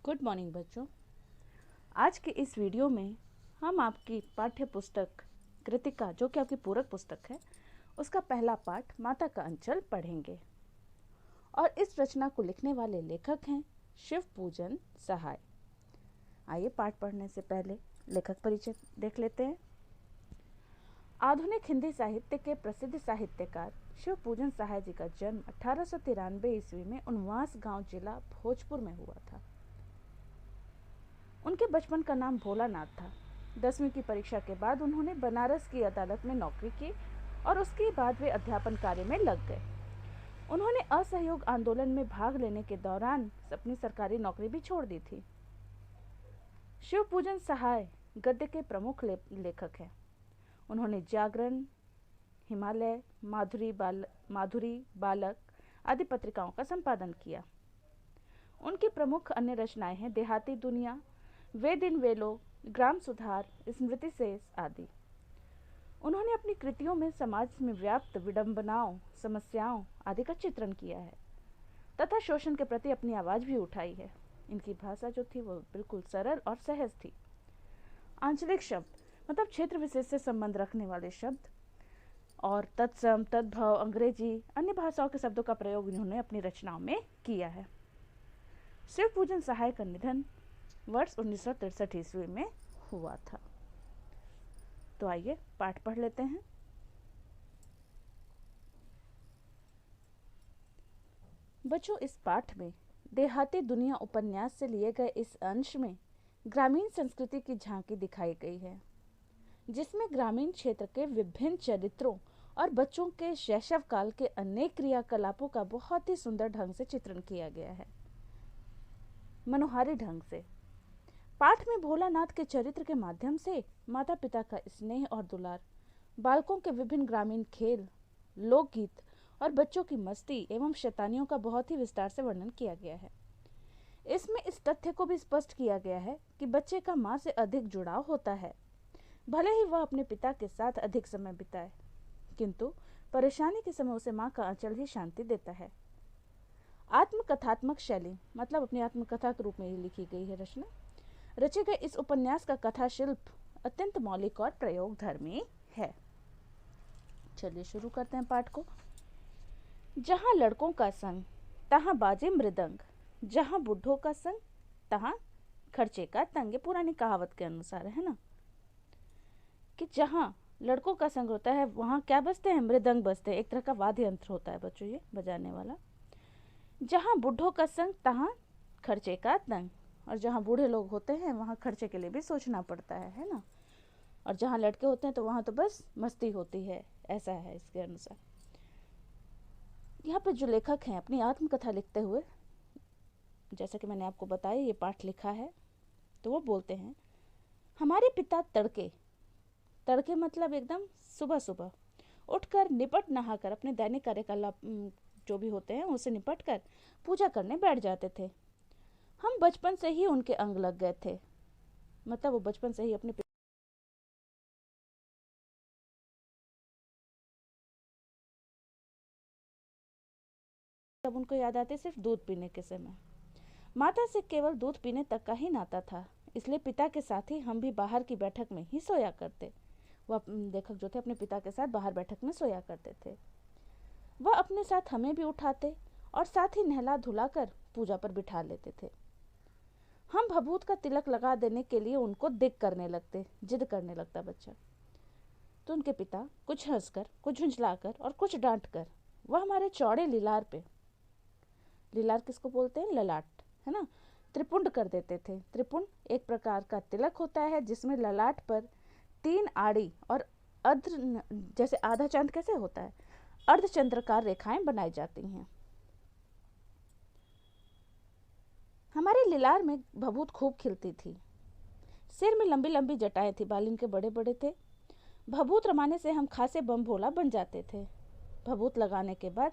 Good morning बच्चों। आज के इस वीडियो में हम आपकी पाठ्य पुस्तक कृतिका, जो कि आपकी पूरक पुस्तक है, उसका पहला पाठ माता का अंचल पढ़ेंगे। और इस रचना को लिखने वाले लेखक हैं शिव पूजन सहाय। आइए पाठ पढ़ने से पहले लेखक परिचय देख लेते हैं। आधुनिक हिंदी साहित्य के प्रसिद्ध साहित्यकार शिव पूजन सहाय जी का जन्म 1893 ईस्वी में उनवास गांव जिला भोजपुर में हुआ था। उनके बचपन का नाम भोलानाथ था। 10वीं की परीक्षा के बाद उन्होंने बनारस की अदालत में नौकरी की और उसके बाद वे अध्यापन कार्य में लग गए। उन्होंने असहयोग आंदोलन में भाग लेने के दौरान अपनी सरकारी नौकरी भी छोड़ दी थी। शिव पूजन सहाय गद्य के प्रमुख लेखक हैं। उन्होंने जागरण, हिमालय, माधुरी बालक आदि पत्रिकाओं का संपादन किया। उनकी प्रमुख अन्य रचनाएं हैं देहाती दुनिया, वे दिन वे लोग, ग्राम सुधार, स्मृति शेष आदि। उन्होंने अपनी कृतियों में समाज में व्याप्त विडंबनाओं, समस्याओं आदि का चित्रण किया है तथा शोषण के प्रति अपनी आवाज भी उठाई है। इनकी भाषा जो थी वो बिल्कुल सरल और सहज थी। आंचलिक शब्द मतलब क्षेत्र विशेष से संबंध रखने वाले शब्द और तत्सम, तद्भव, अंग्रेजी, अन्य भाषाओं के शब्दों का प्रयोग इन्होंने अपनी रचनाओं में किया है। शिव पूजन सहाय का निधन वर्ष 1963 ईस्वी में हुआ था। तो आइए पाठ पढ़ लेते हैं। बच्चों, इस पाठ में देहाती दुनिया उपन्यास से लिए गए इस अंश में ग्रामीण संस्कृति की झांकी दिखाई गई है, जिसमें ग्रामीण क्षेत्र के विभिन्न चरित्रों और बच्चों के शैशव काल के अनेक क्रियाकलापों का बहुत ही सुंदर ढंग से चित्रण किया गया है। मनोहारी ढंग से पाठ में भोलानाथ के चरित्र के माध्यम से माता पिता का स्नेह और दुलार, बालकों के विभिन्न ग्रामीण खेल, लोकगीत और बच्चों की मस्ती एवं शैतानियों का बहुत ही विस्तार से वर्णन किया गया है। इसमें इस तथ्य को भी स्पष्ट किया गया है कि बच्चे का माँ से अधिक जुड़ाव होता है, भले ही वह अपने पिता के साथ अधिक समय बिताए, किंतु परेशानी के समय उसे माँ का आंचल ही शांति देता है। आत्मकथात्मक शैली मतलब अपनी आत्मकथा के रूप में लिखी गई है रचना। रचे गए इस उपन्यास का कथा शिल्प अत्यंत मौलिक और प्रयोगधर्मी है। चलिए शुरू करते हैं पाठ को। जहां लड़कों का संग तहां बाजे मृदंग, जहां बुढ़ों का संग तहां खर्चे का तंग। ये पुरानी कहावत के अनुसार है ना, कि जहां लड़कों का संग होता है वहां क्या बजते हैं? मृदंग बजते हैं। एक तरह का वाद्य यंत्र होता है बच्चों, ये बजाने वाला। जहां बुढ़ों का संग तहां खर्चे का तंग, और जहाँ बूढ़े लोग होते हैं वहाँ खर्चे के लिए भी सोचना पड़ता है ना। और जहाँ लड़के होते हैं तो वहाँ तो बस मस्ती होती है, ऐसा है इसके अनुसार। यहाँ पे जो लेखक हैं अपनी आत्मकथा लिखते हुए, जैसा कि मैंने आपको बताया ये पाठ लिखा है, तो वो बोलते हैं, हमारे पिता तड़के तड़के मतलब एकदम सुबह सुबह उठकर निपट नहाकर अपने दैनिक कार्यकलाप जो भी होते हैं उसे निपट कर पूजा करने बैठ जाते थे। हम बचपन से ही उनके अंग लग गए थे, मतलब वो बचपन से ही अपने तब उनको याद आते सिर्फ दूध पीने के समय। माता से केवल दूध पीने तक का ही नाता था, इसलिए पिता के साथ ही हम भी बाहर की बैठक में ही सोया करते। वह लेखक जो थे अपने पिता के साथ बाहर बैठक में सोया करते थे। वह अपने साथ हमें भी उठाते और साथ ही नहला धुलाकर पूजा पर बिठा लेते थे। हम भभूत का तिलक लगा देने के लिए उनको दिक करने लगते, जिद करने लगता बच्चा। तो उनके पिता कुछ हंसकर, कुछ झुंझलाकर और कुछ डांटकर वह हमारे चौड़े लीलार पे, लीलार किसको बोलते हैं? ललाट, है ना, त्रिपुंड कर देते थे। त्रिपुंड एक प्रकार का तिलक होता है जिसमें ललाट पर 3 आड़ी और अर्ध, जैसे आधा चांद कैसे होता है, अर्धचंद्राकार रेखाएं बनाई जाती हैं। हमारे लीलार में भभूत खूब खिलती थी। सिर में लंबी लंबी जटाएं थी, बाल इनके बड़े बड़े थे। भभूत रमाने से हम खासे बम भोला बन जाते थे। भभूत लगाने के बाद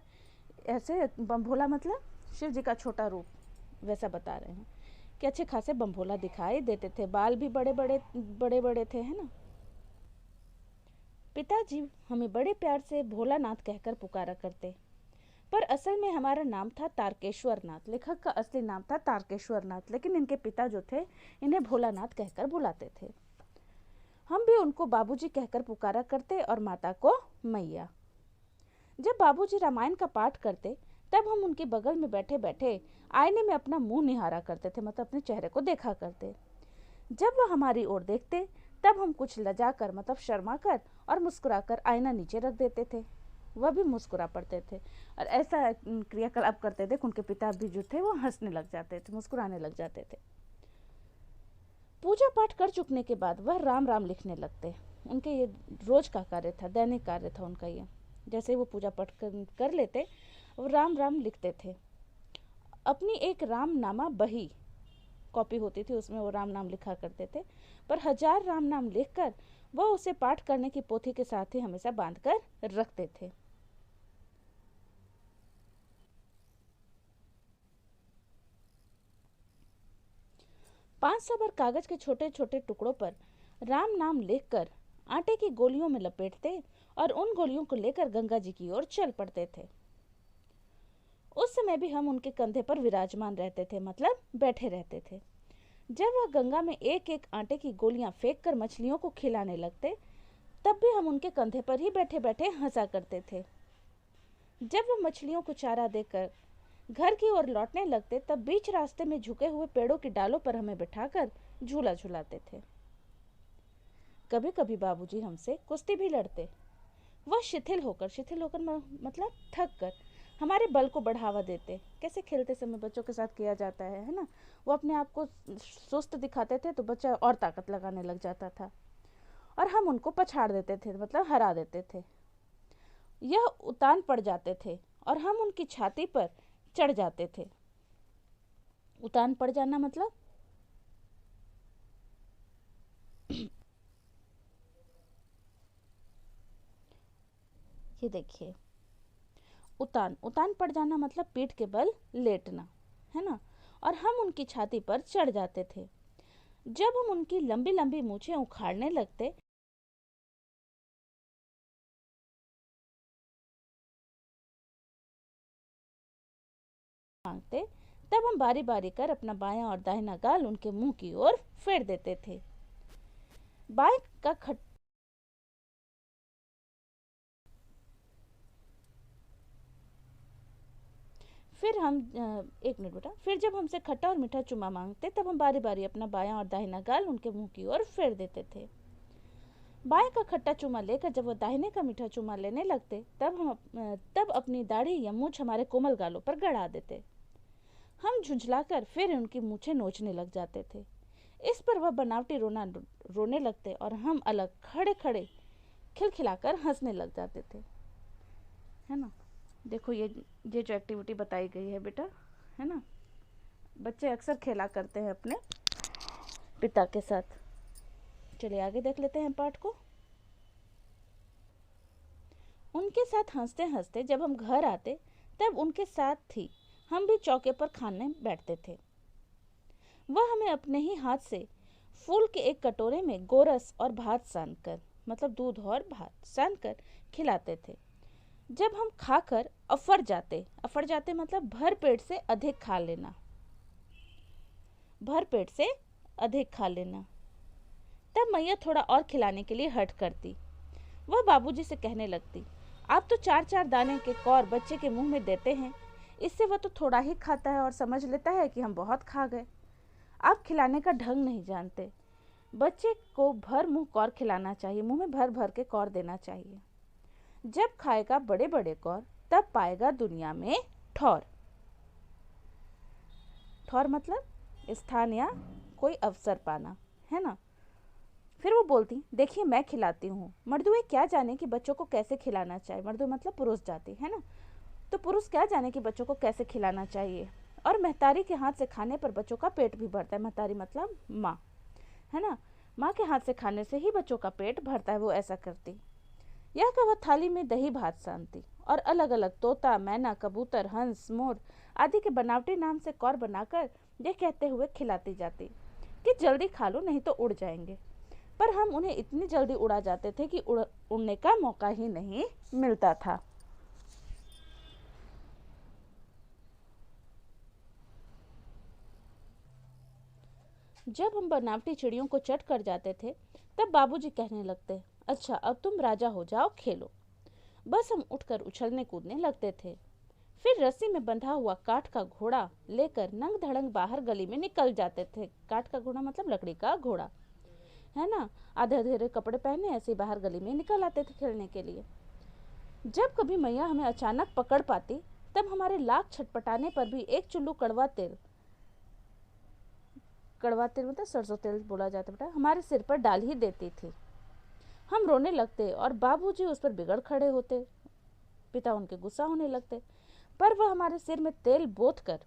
ऐसे बम भोला मतलब शिव जी का छोटा रूप, वैसा बता रहे हैं कि अच्छे खासे बम भोला दिखाई देते थे। बाल भी बड़े बड़े थे, है ना। पिताजी हमें बड़े प्यार से भोलानाथ कहकर पुकारा करते। पर असल में हमारा नाम था तारकेश्वर नाथ। लेखक का असली नाम था तारकेश्वर नाथ, लेकिन इनके पिता जो थे इन्हें भोलानाथ कहकर बुलाते थे। हम भी उनको बाबूजी कहकर पुकारा करते और माता को मैया। जब बाबूजी रामायण का पाठ करते तब हम उनके बगल में बैठे बैठे आईने में अपना मुंह निहारा करते थे, मतलब अपने चेहरे को देखा करते। जब वह हमारी ओर देखते तब हम कुछ लजा कर, मतलब शर्मा कर और मुस्कुरा कर आईना नीचे रख देते थे। वह भी मुस्कुरा पड़ते थे और ऐसा क्रियाकलाप करते थे कि उनके पिता भी जो थे वो हंसने लग जाते थे, मुस्कुराने लग जाते थे। पूजा पाठ कर चुकने के बाद वह राम राम लिखने लगते। उनके ये रोज का कार्य था, दैनिक कार्य था उनका ये। जैसे वो पूजा पाठ कर लेते वो राम राम लिखते थे। अपनी एक राम नामा बही कॉपी होती थी, उसमें वो राम नाम लिखा करते थे। पर 1000 राम नाम लिखकर वह उसे पाठ करने की पोथी के साथ ही हमेशा बांध कर रखते थे। पांच सौ बार कागज के छोटे छोटे टुकड़ों पर राम नाम लिखकर आटे की गोलियों में लपेटते और उन गोलियों को लेकर गंगा जी की ओर चल पड़ते थे। उस समय भी हम उनके कंधे पर विराजमान रहते थे, मतलब बैठे रहते थे। जब वह गंगा में एक एक आटे की गोलियां फेंक कर मछलियों को खिलाने लगते तब भी हम उनके कंधे पर ही बैठे बैठे हंसा करते थे। जब वह मछलियों को चारा देकर घर की ओर लौटने लगते तब बीच रास्ते में झुके हुए पेड़ों की डालों पर हमें बिठाकर झूला झुलाते थे। कभी कभी बाबूजी हमसे कुश्ती भी लड़ते। वह शिथिल होकर मतलब थक कर हमारे बल को बढ़ावा देते। कैसे खेलते समय बच्चों के साथ किया जाता है ना। वो अपने आप को सुस्त दिखाते थे तो बच्चा और ताकत लगाने लग जाता था और हम उनको पछाड़ देते थे, मतलब हरा देते थे। यह उतान पड़ जाते थे और हम उनकी छाती पर चढ़ जाते थे। उतान पड़ जाना मतलब ये देखिए, उतान उतान पड़ जाना मतलब पीठ के बल लेटना, है ना। और हम उनकी छाती पर चढ़ जाते थे। जब हम उनकी लंबी लंबी मूछें उखाड़ने लगते मांगते तब हम बारी बारी कर अपना बायां और दाहिना गाल उनके मुंह की ओर फेर देते थे। बाएं का फिर हम एक मिनट बेटा। फिर जब हमसे खट्टा और मीठा चुमा मांगते तब हम बारी बारी अपना बायां और दाहिना गाल उनके मुंह की ओर फेर देते थे। बाएं का खट्टा चुमा लेकर जब वो दाहिने का मीठा चुमा लेने लगते तब अपनी दाढ़ी या मूछ हमारे कोमल गालों पर गड़ा देते। हम झुंझलाकर फिर उनकी मूछें नोचने लग जाते थे। इस पर वह बनावटी रोने लगते और हम अलग खड़े खड़े खिलखिलाकर हंसने लग जाते थे, है ना। देखो ये जो एक्टिविटी बताई गई है बेटा, है ना, बच्चे अक्सर खेला करते हैं अपने पिता के साथ। चलिए आगे देख लेते हैं पाठ को। उनके साथ हंसते हंसते जब हम घर आते तब उनके साथ ही हम भी चौके पर खाने बैठते थे। वह हमें अपने ही हाथ से फूल के एक कटोरे में गोरस और भात सान कर, मतलब दूध और भात सान कर खिलाते थे। जब हम खाकर अफर जाते मतलब भर पेट से अधिक खा लेना, भर पेट से अधिक खा लेना। तब मैया थोड़ा और खिलाने के लिए हट करती। वह बाबूजी से कहने लगती, आप तो 4-4 दाने के कौर बच्चे के मुंह में देते हैं, इससे वह तो थोड़ा ही खाता है और समझ लेता है कि हम बहुत खा गए। आप खिलाने का ढंग नहीं जानते। बच्चे को भर मुंह कौर खिलाना चाहिए, मुंह में भर भर के कौर देना चाहिए। जब खाएगा बड़े बड़े कौर तब पाएगा दुनिया में ठौर। ठौर मतलब स्थान या कोई अवसर पाना, है ना। फिर वो बोलती, देखिए मैं खिलाती हूँ। मर्दुए क्या जाने कि बच्चों को कैसे खिलाना चाहिए। मर्दुए मतलब पुरुष जाति, है ना। तो पुरुष क्या जाने कि बच्चों को कैसे खिलाना चाहिए। और महतारी के हाथ से खाने पर बच्चों का पेट भी भरता है। महतारी मतलब माँ, है ना। माँ के हाथ से खाने से ही बच्चों का पेट भरता है, वो ऐसा करती। यह कह वह थाली में दही भात सानती और अलग अलग तोता, मैना, कबूतर, हंस, मोर आदि के बनावटी नाम से कौर बनाकर यह कहते हुए खिलाती जाती कि जल्दी खा लो नहीं तो उड़ जाएंगे। पर हम उन्हें इतनी जल्दी उड़ा जाते थे कि उड़ने का मौका ही नहीं मिलता था। जब हम बनावटी चिड़ियों को चट कर जाते थे तब बाबूजी कहने लगते, अच्छा अब तुम राजा हो जाओ, खेलो। बस हम उठकर उछलने कूदने लगते थे। फिर रस्सी में बंधा हुआ काठ का घोड़ा लेकर नंग धड़ंग बाहर गली में निकल जाते थे। काठ का घोड़ा मतलब लकड़ी का घोड़ा, है ना। आधे अधेरे कपड़े पहने ऐसे ही बाहर गली में निकल आते थे खेलने के लिए। जब कभी मैया हमें अचानक पकड़ पाती तब हमारे लाख छटपटाने पर भी एक चुल्लू कड़वा तेल मतलब सरसों तेल बोला जाता बेटा, हमारे सिर पर डाल ही देती थी। हम रोने लगते और बाबूजी उस पर बिगड़ खड़े होते। पिता उनके गुस्सा होने लगते, पर वह हमारे सिर में तेल बोत कर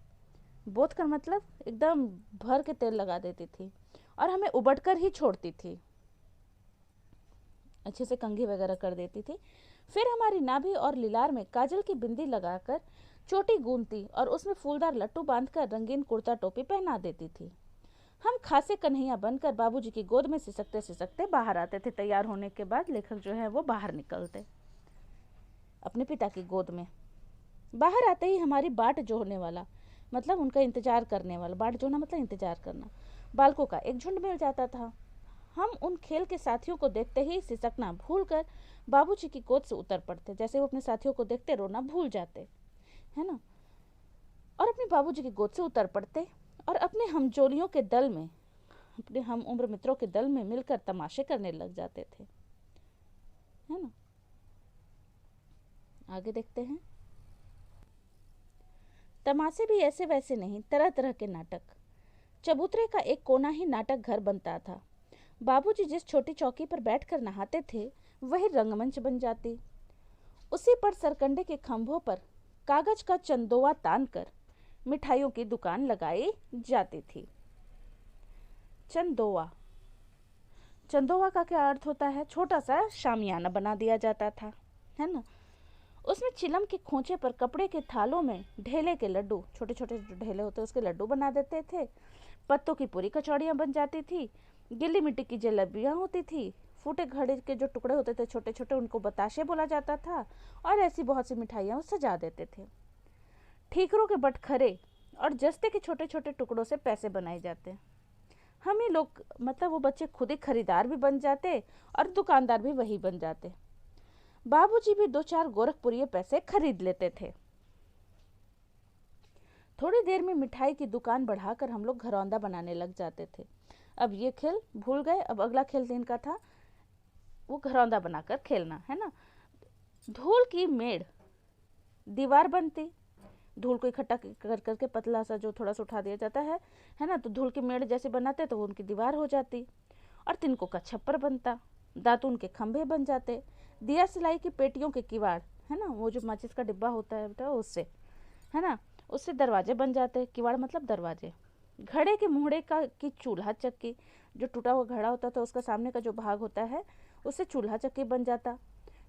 मतलब एकदम भर के तेल लगा देती थी और हमें उबट कर ही छोड़ती थी, अच्छे से कंघी वगैरह कर देती थी। फिर हमारी नाभि और लिलार में काजल की बिंदी लगाकर चोटी गूंथती और उसमें फूलदार लट्टू बांधकर रंगीन कुर्ता टोपी पहना देती थी। हम खासे कन्हैया बनकर बाबूजी की गोद में सिसकते सिसकते बाहर आते थे। तैयार होने के बाद लेखक जो है वो बाहर निकलते अपने पिता की गोद में। बाहर आते ही हमारी बाट जोहने वाला मतलब उनका इंतजार करने वाला, बाट जोहना मतलब इंतजार करना, बालकों का एक झुंड मिल जाता था। हम उन खेल के साथियों को देखते ही सिसकना भूलकर बाबूजी की गोद से उतर पड़ते। जैसे वो अपने साथियों को देखते रोना भूल जाते, है ना, और अपने बाबूजी की गोद से उतर पड़ते और अपने हमजोलियों के दल में, अपने हम उम्र मित्रों के दल में मिलकर तमाशे करने लग जाते थे, है ना। आगे देखते हैं। तमाशे भी ऐसे वैसे नहीं, तरह तरह के नाटक। चबूतरे का एक कोना ही नाटक घर बनता था। बाबूजी जिस छोटी चौकी पर बैठकर नहाते थे वही रंगमंच बन जाती। उसी पर सरकंडे के खंभों पर कागज का चंदोवा तान कर मिठाइयों की दुकान लगाई जाती थी। चंदोवा, चंदोवा का क्या अर्थ होता है? छोटा सा शामियाना बना दिया जाता था, है ना। उसमें चिलम के खोंचे पर कपड़े के थालों में ढेले के लड्डू, छोटे छोटे जो ढेले होते उसके लड्डू बना देते थे। पत्तों की पूरी कचौड़ियाँ बन जाती थी। गिल्ली मिट्टी की जलेबियाँ होती थी। फूटे घड़े के जो टुकड़े होते थे छोटे छोटे उनको बताशे बोला जाता था। और ऐसी बहुत सी मिठाइयाँ सजा देते थे। ठीकरों के बटखरे और जस्ते के छोटे छोटे टुकड़ों से पैसे बनाए जाते। हम ही लोग मतलब वो बच्चे खुद ही खरीदार भी बन जाते और दुकानदार भी वही बन जाते। बाबूजी भी 2-4 गोरखपुरी पैसे खरीद लेते थे। थोड़ी देर में मिठाई की दुकान बढ़ाकर हम लोग घरौंदा बनाने लग जाते थे। अब ये खेल भूल गए, अब अगला खेल दिन का था वो घरौंदा बनाकर खेलना, है ना। धूल की मेड़ दीवार बनती। धूल को इकट्ठा कर करके पतला सा जो थोड़ा सा उठा दिया जाता है ना, तो धूल की मेड़ जैसे बनाते तो वो उनकी दीवार हो जाती। और तिनकों का छप्पर बनता। दातून के खंभे बन जाते। दिया सिलाई की पेटियों के किवाड़, है ना, वो जो माचिस का डिब्बा होता है बेटा उससे, है ना, उससे दरवाजे बन जाते। किवाड़ मतलब दरवाजे। घड़े के मुहड़े का की चूल्हा चक्की, जो टूटा हुआ घड़ा होता था उसका सामने का जो भाग होता है उससे चूल्हा चक्की बन जाता।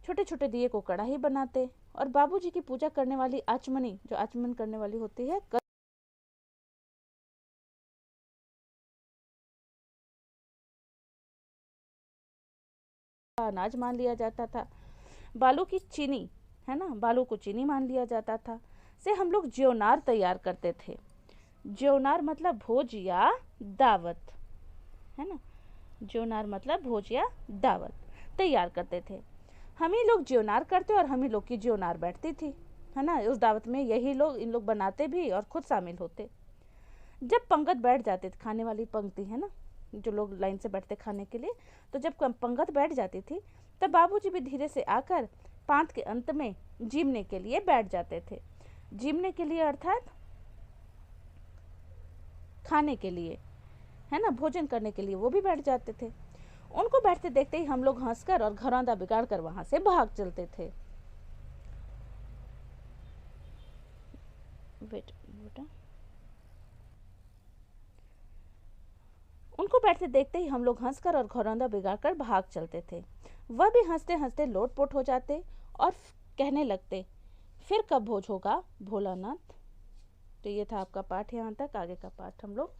छोटे छोटे दिए को कढ़ाई बनाते। और बाबूजी की पूजा करने वाली आचमनी, जो आचमन करने वाली होती है, अनाज मान लिया जाता था। बालू की चीनी, है ना, बालू को चीनी मान लिया जाता था। से हम लोग ज्योनार तैयार करते थे। ज्योनार मतलब भोज या दावत, है ना। ज्योनार मतलब भोज या दावत तैयार करते थे। हम ही लोग ज्योनार करते और हम ही लोग की ज्योनार बैठती थी, है ना। उस दावत में यही लोग इन लोग बनाते भी और खुद शामिल होते। जब पंगत बैठ जाते थे, खाने वाली पंक्ति, है ना, जो लोग लाइन से बैठते खाने के लिए, तो जब पंगत बैठ जाती थी तब बाबूजी भी धीरे से आकर पांत के अंत में जीमने के लिए बैठ जाते थे। जीमने के लिए अर्थात खाने के लिए, है ना, भोजन करने के लिए वो भी बैठ जाते थे। उनको बैठते देखते ही हम लोग हंसकर और घरौंदा बिगाड़ कर वहां से भाग चलते थे। बेटा, उनको बैठते देखते ही हम लोग हंसकर और घरौंदा बिगाड़कर भाग चलते थे। वह भी हंसते हंसते लोटपोट हो जाते और कहने लगते, फिर कब भोज होगा भोलानाथ। तो ये था आपका पाठ यहाँ तक। आगे का पाठ हम लोग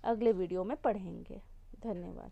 अगले वीडियो में पढ़ेंगे। धन्यवाद।